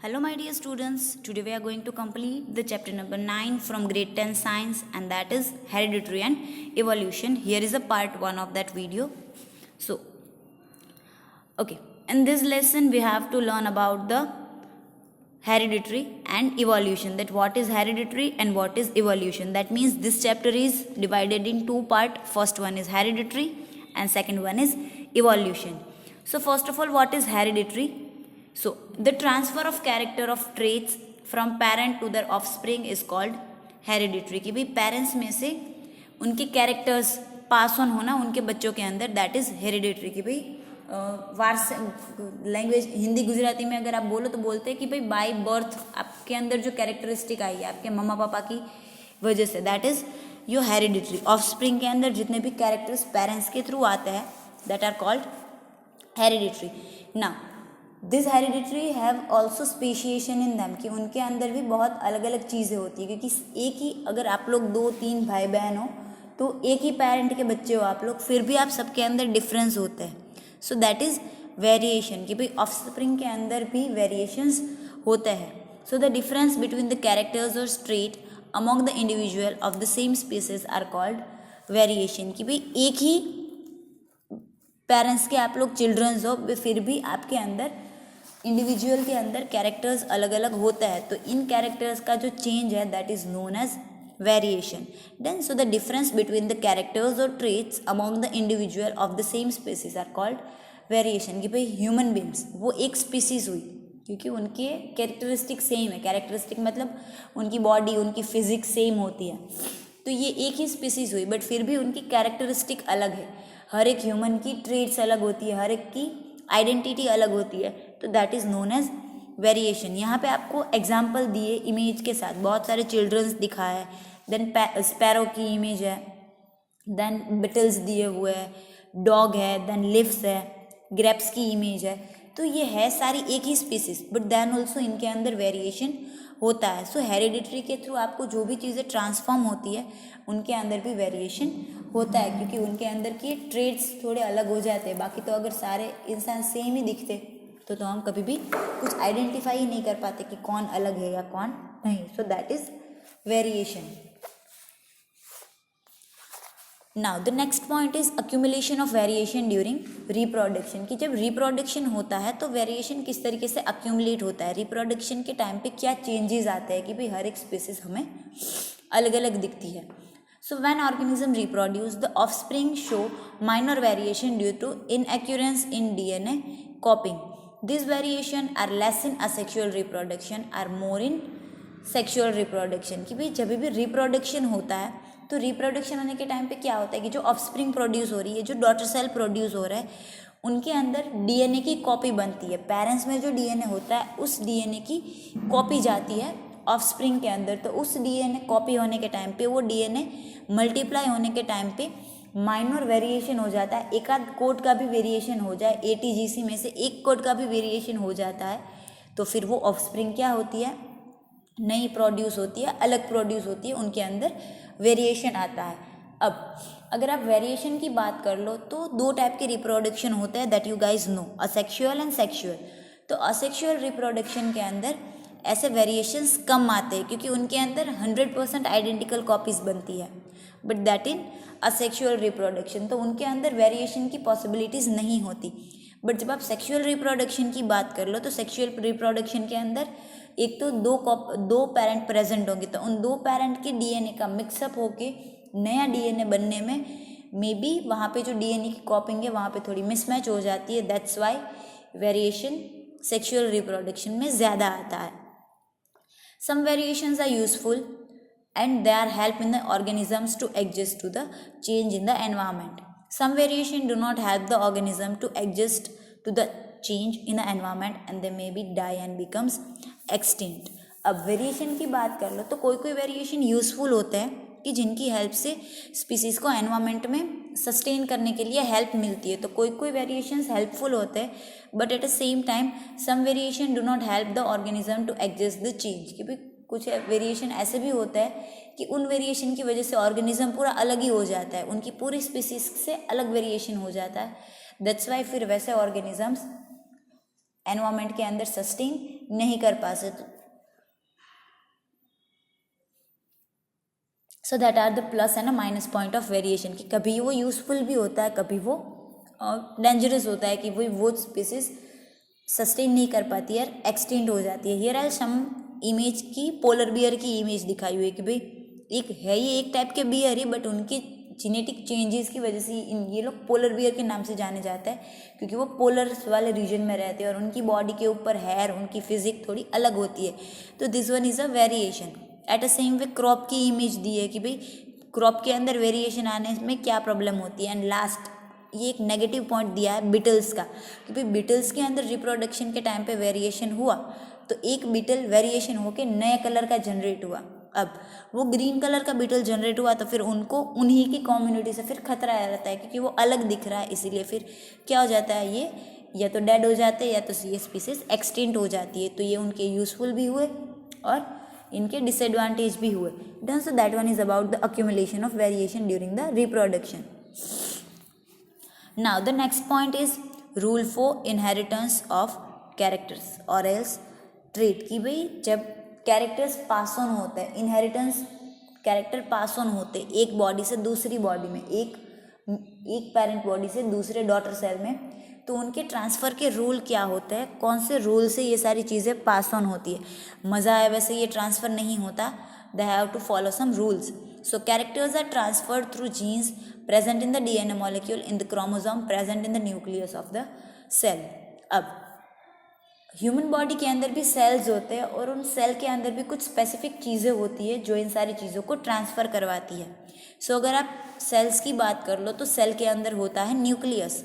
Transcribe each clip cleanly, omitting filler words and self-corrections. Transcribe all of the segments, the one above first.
Hello my dear students, today we are going to complete the chapter number 9 from grade 10 science, and that is hereditary and evolution. Here is a part 1 of that video. So, okay, in this lesson we have to learn about the hereditary and evolution, that what is hereditary and what is evolution. That means this chapter is divided in two parts. First one is hereditary and second one is evolution. So first of all, what is hereditary? So the transfer of character of traits from parent to their offspring is called hereditary. कि भाई parents में से उनके characters pass on होना उनके बच्चों के अंदर, दैट इज हेरिडिटरी. कि भाई वार्स लैंग्वेज हिंदी गुजराती में अगर आप बोलो तो बोलते हैं कि भाई बाय बर्थ आपके अंदर जो कैरेक्टरिस्टिक आई है आपके मम्मा पापा की वजह से, that is your hereditary. Offspring के अंदर जितने भी कैरेक्टर्स पेरेंट्स के थ्रू आते हैं दैट आर कॉल्ड हेरिडिटरी. ना this hereditary have also speciation in them, कि उनके अंदर भी बहुत अलग अलग चीज़ें होती है. क्योंकि एक ही अगर आप लोग 2-3 भाई बहन हो तो एक ही पेरेंट के बच्चे हो आप लोग, फिर भी आप सबके अंदर डिफरेंस होते हैं. So that is variation. कि भाई ऑफस्प्रिंग के अंदर भी वेरिएशंस होते हैं. So the difference between the characters और trait among the individual of the same species are called variation. कि भाई एक ही पेरेंट्स के आप लोग चिल्ड्रंस हो, फिर भी आपके अंदर इंडिविजुअल के अंदर कैरेक्टर्स अलग अलग होता है. तो इन कैरेक्टर्स का जो चेंज है that is known as variation. Then so the difference between the characters और traits among the individual of the same species are called variation. कि भाई ह्यूमन बींग्स वो एक स्पीसीज हुई क्योंकि उनके कैरेक्टरिस्टिक सेम है. कैरेक्टरिस्टिक मतलब उनकी बॉडी उनकी फिजिक्स सेम होती है, तो ये एक ही स्पीसीज हुई बट फिर भी उनकी कैरेक्टरिस्टिक अलग है. हर एक ह्यूमन की ट्रेट्स अलग होती है, हर एक की आइडेंटिटी अलग होती है, तो that is known as variation. यहाँ पे आपको एग्जाम्पल दिए इमेज के साथ, बहुत सारे चिल्ड्रंस दिखा है. देन स्पैरो की इमेज है, देन बिटल्स दिए हुए है, डॉग है, देन लिव्स है, ग्रेप्स की इमेज है. तो ये है सारी एक ही स्पीसीज बट देन ऑल्सो इनके अंदर वेरिएशन होता है. सो हेरिडिटरी के थ्रू आपको जो भी चीज़ें ट्रांसफॉर्म होती है उनके अंदर भी वेरिएशन होता है, क्योंकि उनके अंदर के ट्रेड्स थोड़े अलग हो जाते हैं. बाकी तो अगर सारे इंसान सेम ही दिखते तो हम कभी भी कुछ आइडेंटिफाई ही नहीं कर पाते कि कौन अलग है या कौन नहीं. So that is variation. Now the next point is accumulation of variation during reproduction. कि जब रिप्रोडक्शन होता है तो वेरिएशन किस तरीके से अक्यूमुलेट होता है, रिप्रोडक्शन के टाइम पे क्या चेंजेस आते हैं कि भाई हर एक स्पीसीज हमें अलग अलग दिखती है. So when organism reproduce, the offspring show minor variation due to inaccuracy in DNA copying. These variation are less in asexual reproduction, are more in sexual reproduction. कि भाई जब भी रिप्रोडक्शन होता है तो रिप्रोडक्शन होने के टाइम पे क्या होता है कि जो ऑफस्प्रिंग प्रोड्यूस हो रही है, जो डॉटर सेल प्रोड्यूस हो रहा है, उनके अंदर डीएनए की कॉपी बनती है. पेरेंट्स में जो डीएनए होता है उस डीएनए की कॉपी जाती है ऑफस्प्रिंग के अंदर. तो उस डीएनए कॉपी होने के टाइम पे वो डीएनए मल्टीप्लाई होने के टाइम पे माइनर वेरिएशन हो जाता है. एक आध कोड का भी वेरिएशन हो जाए, एटीजीसी में से एक कोड का भी वेरिएशन हो जाता है, तो फिर वो ऑफस्प्रिंग क्या होती है, नई प्रोड्यूस होती है, अलग प्रोड्यूस होती है, उनके अंदर वेरिएशन आता है. अब अगर आप वेरिएशन की बात कर लो तो दो टाइप के रिप्रोडक्शन होते हैं that you guys know, asexual and sexual. तो असेक्सुअल रिप्रोडक्शन के अंदर ऐसे वेरिएशंस कम आते हैं क्योंकि उनके अंदर 100% आइडेंटिकल कॉपीज बनती है. But that in asexual reproduction तो उनके अंदर वेरिएशन की पॉसिबिलिटीज़ नहीं होती. बट जब आप सेक्सुअल रिप्रोडक्शन की बात कर लो तो सेक्सुअल रिप्रोडक्शन के अंदर एक तो दो पेरेंट प्रेजेंट होंगे, तो उन दो पेरेंट के डीएनए का मिक्सअप होके नया डीएनए बनने में मे बी वहाँ पे जो डीएनए की कॉपिंग है वहाँ पे थोड़ी मिसमैच हो जाती है. That's why variation sexual reproduction में ज़्यादा आता है. Some variations are useful and they are help in the organisms to adjust to the change in the environment. Some variation do not help the organism to adjust to the change in the environment and they may be die and becomes extinct. अब variation की बात कर लो तो कोई कोई variation useful होते हैं कि जिनकी हेल्प से स्पीसीज को एनवायरमेंट में सस्टेन करने के लिए हेल्प मिलती है. तो कोई कोई वेरिएशंस हेल्पफुल होते हैं but at the same time some variation do not help the organism to adjust the change. कि भाई कुछ वेरिएशन ऐसे भी होता है कि उन वेरिएशन की वजह से ऑर्गेनिज्म पूरा अलग ही हो जाता है, उनकी पूरी स्पीसीज से अलग वेरिएशन हो जाता है. दैट्स वाई फिर वैसे ऑर्गेनिजम्स एनवायरमेंट के अंदर सस्टेन नहीं कर पाते। So that are the plus and minus point of variation, कि कभी वो यूजफुल भी होता है, कभी वो डेंजरस होता है, कि वो स्पीसीज सस्टेन नहीं कर पाती है, एक्सटेंड हो जाती है। हियर आई सम इमेज की पोलर बियर की इमेज दिखाई हुई है कि भाई एक है, ये एक टाइप के बियर ही, बट उनके जेनेटिक चेंजेस की वजह से ये लोग पोलर बियर के नाम से जाने जाते हैं, क्योंकि वो पोलर वाले रीजन में रहते हैं और उनकी बॉडी के ऊपर हेयर, उनकी फिजिक थोड़ी अलग होती है। तो this one is a variation. At a same way crop की इमेज दी है कि भाई क्रॉप के अंदर वेरिएशन आने में क्या प्रॉब्लम होती है। एंड लास्ट ये एक नेगेटिव पॉइंट दिया है बिटल्स का, कि भाई बिटल्स के अंदर रिप्रोडक्शन के टाइम पे वेरिएशन हुआ तो एक बिटल वेरिएशन होके नए कलर का जनरेट हुआ। अब वो ग्रीन कलर का बीटल जनरेट हुआ तो फिर उनको उन्हीं की कम्युनिटी से फिर खतरा रहता है, क्योंकि वो अलग दिख रहा है, इसीलिए फिर क्या हो जाता है, ये या तो डेड हो जाते हैं या तो ये स्पीसीज एक्सटिंक्ट हो जाती है। तो ये उनके यूजफुल भी हुए और इनके डिसएडवांटेज भी हुए। Done, so that one is about the accumulation of variation during the reproduction. Now the next point is rule for inheritance of characters और एल्स ट्रेट, कि भाई जब कैरेक्टर्स पास ऑन होते हैं, इनहेरिटेंस कैरेक्टर पास ऑन होते एक body से दूसरी बॉडी में, एक पेरेंट बॉडी से दूसरे डॉटर सेल में, तो उनके ट्रांसफ़र के रूल क्या होते हैं, कौन से रूल से ये सारी चीज़ें पास ऑन होती है। मज़ा है वैसे ये ट्रांसफ़र नहीं होता, they have to follow some rules. So characters are transferred through genes present in the DNA molecule in the chromosome present in the nucleus of the cell. अब ह्यूमन बॉडी के अंदर भी सेल्स होते हैं और उन सेल के अंदर भी कुछ स्पेसिफिक चीज़ें होती है जो इन सारी चीज़ों को ट्रांसफ़र करवाती है। सो अगर आप सेल्स की बात कर लो तो सेल के अंदर होता है न्यूक्लियस,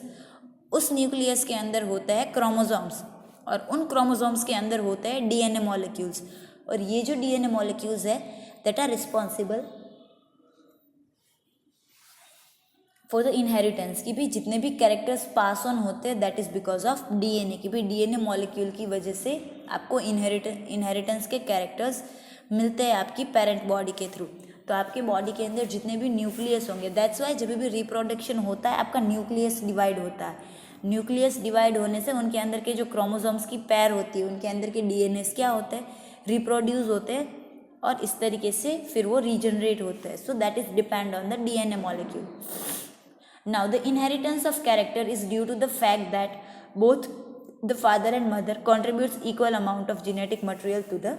उस न्यूक्लियस के अंदर होता है क्रोमोसोम्स और उन क्रोमोसोम्स के अंदर होते हैं डीएनए मॉलिक्यूल्स। और ये जो डीएनए मॉलिक्यूल्स है that are responsible for the inheritance, कि भी जितने भी कैरेक्टर्स पास ऑन होते हैं that is because of DNA, कि भी डीएनए मॉलिक्यूल की वजह से आपको इनहेरिटेंस के कैरेक्टर्स मिलते हैं आपकी पेरेंट बॉडी के थ्रू। तो आपके बॉडी के अंदर जितने भी न्यूक्लियस होंगे, दैट्स वाई जब भी रिप्रोडक्शन होता है आपका न्यूक्लियस डिवाइड होता है। न्यूक्लियस डिवाइड होने से उनके अंदर के जो क्रोमोसोम्स की पैर होती है, उनके अंदर के डीएनएस क्या होते हैं, रिप्रोड्यूस होते हैं और इस तरीके से फिर वो रीजनरेट होते हैं। So that is depend on the DNA molecule. Now the inheritance of character is due to the fact that both the father and mother contributes equal amount of genetic material to the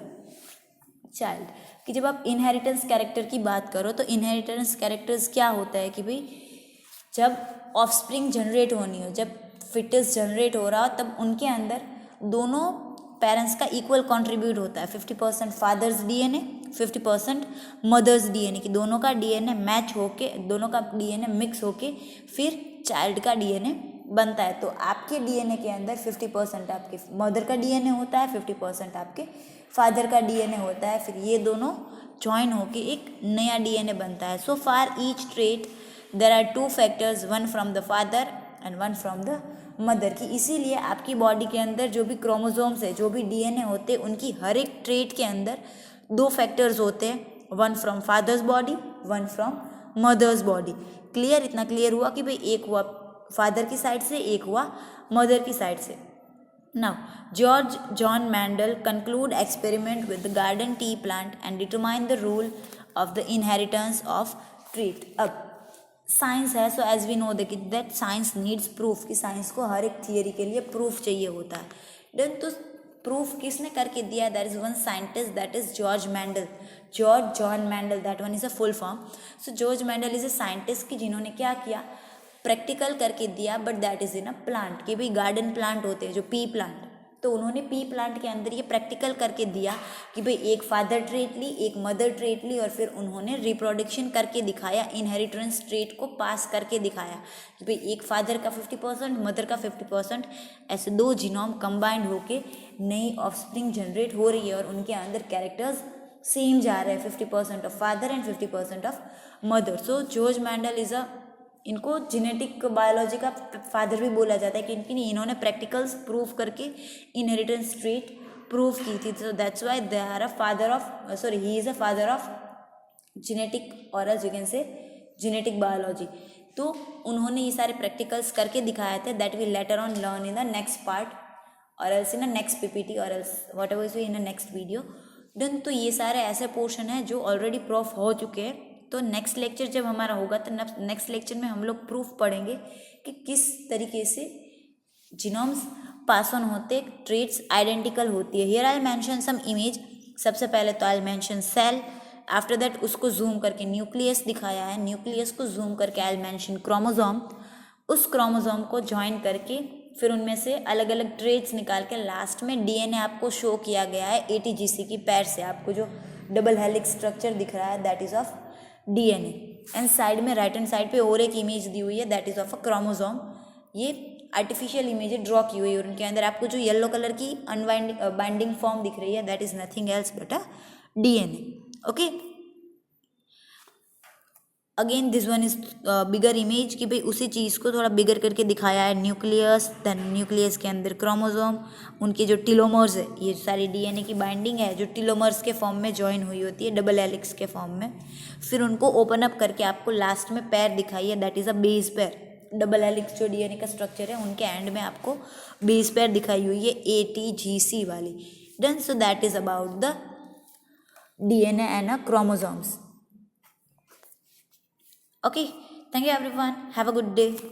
child। कि जब आप inheritance character की बात करो तो inheritance characters क्या होता है कि भाई जब ऑफस्प्रिंग जनरेट होनी हो, जब फिटस जनरेट हो रहा हो, तब उनके अंदर दोनों पेरेंट्स का इक्वल कंट्रीब्यूट होता है। 50% फादर्स डीएनए, 50% मदर्स डीएनए, कि दोनों का डीएनए मैच होके, दोनों का डीएनए मिक्स होके फिर चाइल्ड का डीएनए बनता है। तो आपके डीएनए के अंदर 50% आपके मदर का डीएनए होता है, 50% आपके फादर का डीएनए होता है, फिर ये दोनों ज्वाइन होके एक नया डीएनए बनता है। So for each trait there are 2 factors, one from the father and one from the mother, की इसीलिए आपकी बॉडी के अंदर जो भी क्रोमोसोम्स है, जो भी डीएनए होते हैं, उनकी हर एक ट्रेट के अंदर 2 फैक्टर्स होते हैं, one from father's body, one from mother's body. Clear, इतना क्लियर हुआ कि भाई एक हुआ फादर की साइड से, एक हुआ मदर की साइड से। Now George John Mendel conclude experiment with the garden tea plant and determine the rule of the inheritance of trait. अब साइंस है, so as we know that science needs proof, कि science को हर एक theory के लिए proof चाहिए होता है। देन तो प्रूफ किसने करके दिया, that is one scientist, that is George Mendel, George John Mendel, that one is a full form. So George Mendel is a scientist कि जिन्होंने क्या किया, प्रैक्टिकल करके दिया, but that is in a plant, कि भाई गार्डन प्लांट होते हैं जो पी प्लांट, तो उन्होंने पी प्लांट के अंदर ये प्रैक्टिकल करके दिया कि भाई एक फादर ट्रेट ली, एक मदर ट्रेट ली, और फिर उन्होंने रिप्रोडक्शन करके दिखाया, इनहेरिटेंस ट्रेट को पास करके दिखाया कि भाई एक फादर का 50%, मदर का 50%, ऐसे 2 जीनोम कंबाइंड होके नई ऑफस्प्रिंग जनरेट हो रही है और उनके अंदर कैरेक्टर्स सेम जा रहे हैं, 50% of father and 50% of mother. So George Mendel is a, इनको जेनेटिक बायोलॉजी का फादर भी बोला जाता है, कि इन्होंने प्रैक्टिकल्स प्रूव करके इनहेरिटेंस ट्रेट प्रूव की थी। So that's why they are a father of, sorry he is a father of genetic और else you can say genetic biology. तो उन्होंने ये सारे प्रैक्टिकल्स करके दिखाए थे, that we later on learn in the next part or else in a next PPT or else whatever is in a next video done. तो ये सारे ऐसे पोर्शन हैं जो ऑलरेडी प्रूफ हो चुके हैं। तो नेक्स्ट लेक्चर जब हमारा होगा तो नेक्स्ट लेक्चर में हम लोग प्रूफ पढ़ेंगे कि किस तरीके से जीनोम्स पास ऑन होते, ट्रेट्स आइडेंटिकल होती है। Here I mention some image. सबसे पहले तो I mention cell, after that उसको जूम करके न्यूक्लियस दिखाया है, न्यूक्लियस को जूम करके आई मेंशन क्रोमोसोम, उस क्रोमोसोम को ज्वाइन करके फिर उनमें से अलग अलग ट्रेट्स निकाल के लास्ट में डीएनए आपको शो किया गया है एटीजीसी की पैर से। आपको जो डबल हेलिक्स स्ट्रक्चर दिख रहा है that is of DNA. And side में राइट हैंड साइड पे और एक इमेज दी हुई है that is of a chromosome. ये आर्टिफिशियल इमेज ड्रॉ की हुई है और उनके अंदर आपको जो येलो कलर की अनबाइंडिंग बाइंडिंग फॉर्म दिख रही है that is nothing else but a DNA. Okay, again this one is bigger image कि भाई उसी चीज़ को थोड़ा बिगर करके दिखाया है। न्यूक्लियस, देन न्यूक्लियस के अंदर क्रोमोसोम, उनके जो टीलोमर्स है, ये सारी डीएनए की बाइंडिंग है जो टीलोमर्स के फॉर्म में ज्वाइन हुई होती है डबल हेलिक्स के फॉर्म में। फिर उनको ओपन अप करके आपको लास्ट में पैर दिखाई है दैट इज़ अ बेस पैर। डबल हेलिक्स जो डीएनए का स्ट्रक्चर है उनके एंड में आपको बेस पैर दिखाई हुई है एटीजीसी वाली। Done, so that is about the DNA and a chromosomes. Okay, thank you everyone. Have a good day.